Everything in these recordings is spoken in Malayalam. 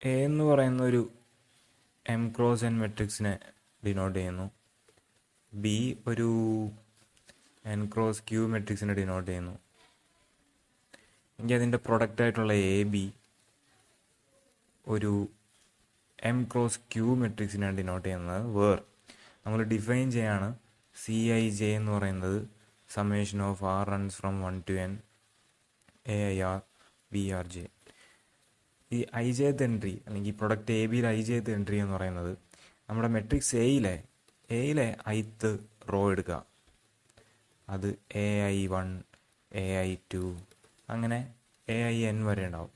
എ എന്ന് പറയുന്ന ഒരു എം ക്രോസ് എൻ മെട്രിക്സിനെ ഡിനോട്ട് ചെയ്യുന്നു. ബി ഒരു എൻ ക്രോസ് ക്യൂ മെട്രിക്സിനെ ഡിനോട്ട് ചെയ്യുന്നു. എങ്കിൽ അതിൻ്റെ പ്രൊഡക്റ്റായിട്ടുള്ള എ ബി ഒരു എം ക്രോസ് ക്യൂ മെട്രിക്സിനാണ് ഡിനോട്ട് ചെയ്യുന്നത്. നമ്മൾ ഡിഫൈൻ ചെയ്യാണ് സി ഐ ജെ എന്ന് പറയുന്നത് summation of R runs from 1 to n A I R B R J. ഈ ഐ ജെത്ത് എൻട്രി അല്ലെങ്കിൽ പ്രൊഡക്റ്റ് എ ബിയിൽ ഐ ജെത്ത് എൻട്രി എന്ന് പറയുന്നത് നമ്മുടെ മെട്രിക്സ് എയിലെ ith റോ എടുക്കുക. അത് AI1 AI2 അങ്ങനെ AIN വരെ ഉണ്ടാവും.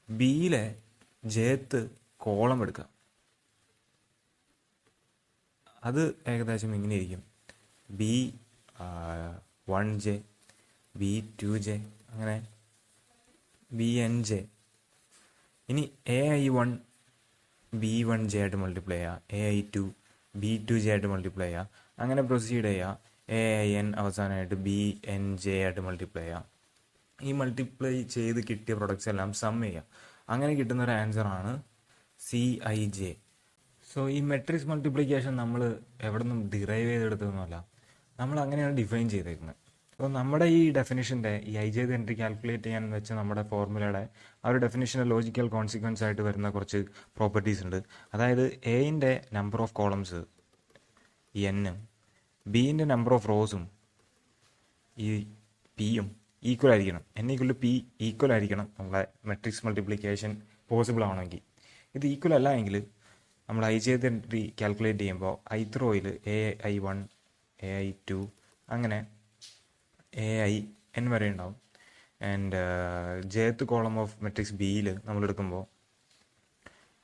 ബിയിലെ ജെത്ത് കോളം എടുക്കുക. അത് ഏകദേശം ഇങ്ങനെ ഇരിക്കും. B1J B2J അങ്ങനെ BNJ. ഇനി AI1 B1J ആയിട്ട് മൾട്ടിപ്ലൈ ചെയ്യുക, AI2 B2J ആയിട്ട് മൾട്ടിപ്ലൈ ചെയ്യുക, അങ്ങനെ പ്രൊസീഡ് ചെയ്യുക. AIN അവസാനമായിട്ട് BNJ ആയിട്ട് മൾട്ടിപ്ലൈ ചെയ്യുക. ഈ മൾട്ടിപ്ലൈ ചെയ്ത് കിട്ടിയ പ്രൊഡക്ട്സ് എല്ലാം സം ചെയ്യുക. അങ്ങനെ കിട്ടുന്ന ഒരു ആൻസറാണ് CIJ. സോ ഈ മെട്രിക്സ് മൾട്ടിപ്ലിക്കേഷൻ നമ്മൾ എവിടെ നിന്നും ഡിറൈവ് ചെയ്തെടുത്തതൊന്നുമല്ല, നമ്മൾ അങ്ങനെയാണ് ഡിഫൈൻ ചെയ്തേക്കുന്നത്. അപ്പോൾ നമ്മുടെ ഈ ഡെഫിനിഷൻ്റെ ഈ ഐ ജെ എൻട്രി കാൽക്കുലേറ്റ് ചെയ്യാൻ വെച്ച നമ്മുടെ ഫോർമുലയുടെ ആ ഒരു ഡെഫിനിഷൻ്റെ ലോജിക്കൽ കോൺസിക്വൻസ് ആയിട്ട് വരുന്ന കുറച്ച് പ്രോപ്പർട്ടീസ് ഉണ്ട്. അതായത് എയിൻ്റെ നമ്പർ ഓഫ് കോളംസ് എന്നും ബിൻ്റെ നമ്പർ ഓഫ് റോസും ഈ പിയും ഈക്വൽ ആയിരിക്കണം. N=P ഈക്വൽ ആയിരിക്കണം നമ്മളെ മെട്രിക്സ് മൾട്ടിപ്ലിക്കേഷൻ പോസിബിൾ ആവണമെങ്കിൽ. ഇത് ഈക്വൽ അല്ല എങ്കിൽ നമ്മൾ ഐ ജെ എൻട്രി കാൽക്കുലേറ്റ് ചെയ്യുമ്പോൾ ith റോയിൽ AI1 AI2 അങ്ങനെ AIN വരെ ഉണ്ടാവും. And jth column of matrix ബിയിൽ നമ്മൾ എടുക്കുമ്പോൾ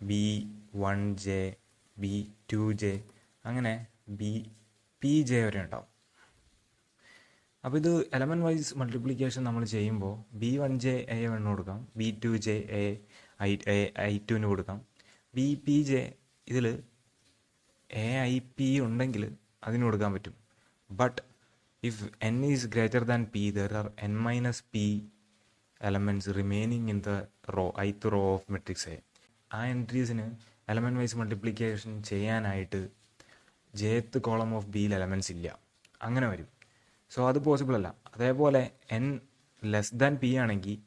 B1J B2J അങ്ങനെ BPJ വരെ ഉണ്ടാവും. അപ്പോൾ ഇത് എലമെൻറ്റ് വൈസ് മൾട്ടിപ്ലിക്കേഷൻ നമ്മൾ ചെയ്യുമ്പോൾ B1J AI1 കൊടുക്കാം, B2J AI2 കൊടുക്കാം, BPJ ഇതിൽ AIP ഉണ്ടെങ്കിൽ അതിന് കൊടുക്കാൻ പറ്റും. But if n is greater than p there are n-p elements remaining in the ith row of matrix A. ആ എൻട്രീസിന് എലമെൻറ്റ് വൈസ് മൾട്ടിപ്ലിക്കേഷൻ ചെയ്യാനായിട്ട് jth കോളം ഓഫ് ബിയിൽ എലമെൻറ്റ്സ് ഇല്ല, അങ്ങനെ വരും. സോ അത് പോസിബിൾ അല്ല. അതേപോലെ n ലെസ് ദാൻ p ആണെങ്കിൽ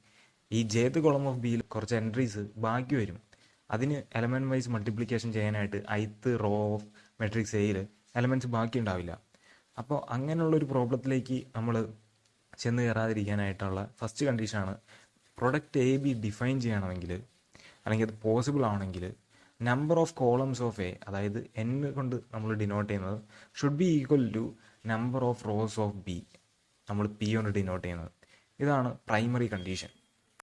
ഈ jth കോളം ഓഫ് ബിയിൽ കുറച്ച് എൻട്രീസ് ബാക്കി വരും. അതിന് എലമെൻറ്റ് വൈസ് മൾട്ടിപ്ലിക്കേഷൻ ചെയ്യാനായിട്ട് ith റോ ഓഫ് മെട്രിക്സ് എയിൽ എലമെൻറ്റ്സ് ബാക്കി ഉണ്ടാവില്ല. അപ്പോൾ അങ്ങനെയുള്ളൊരു പ്രോബ്ലത്തിലേക്ക് നമ്മൾ ചെന്ന് കയറാതിരിക്കാനായിട്ടുള്ള ഫസ്റ്റ് കണ്ടീഷനാണ് പ്രൊഡക്റ്റ് എ ബി ഡിഫൈൻ ചെയ്യണമെങ്കിൽ അല്ലെങ്കിൽ അത് പോസിബിൾ ആണെങ്കിൽ number of columns of A, അതായത് n കൊണ്ട് നമ്മൾ ഡിനോട്ട് ചെയ്യുന്നത് should be equal to number of rows of B, നമ്മൾ പി കൊണ്ട് ഡിനോട്ട് ചെയ്യുന്നത്. ഇതാണ് പ്രൈമറി കണ്ടീഷൻ.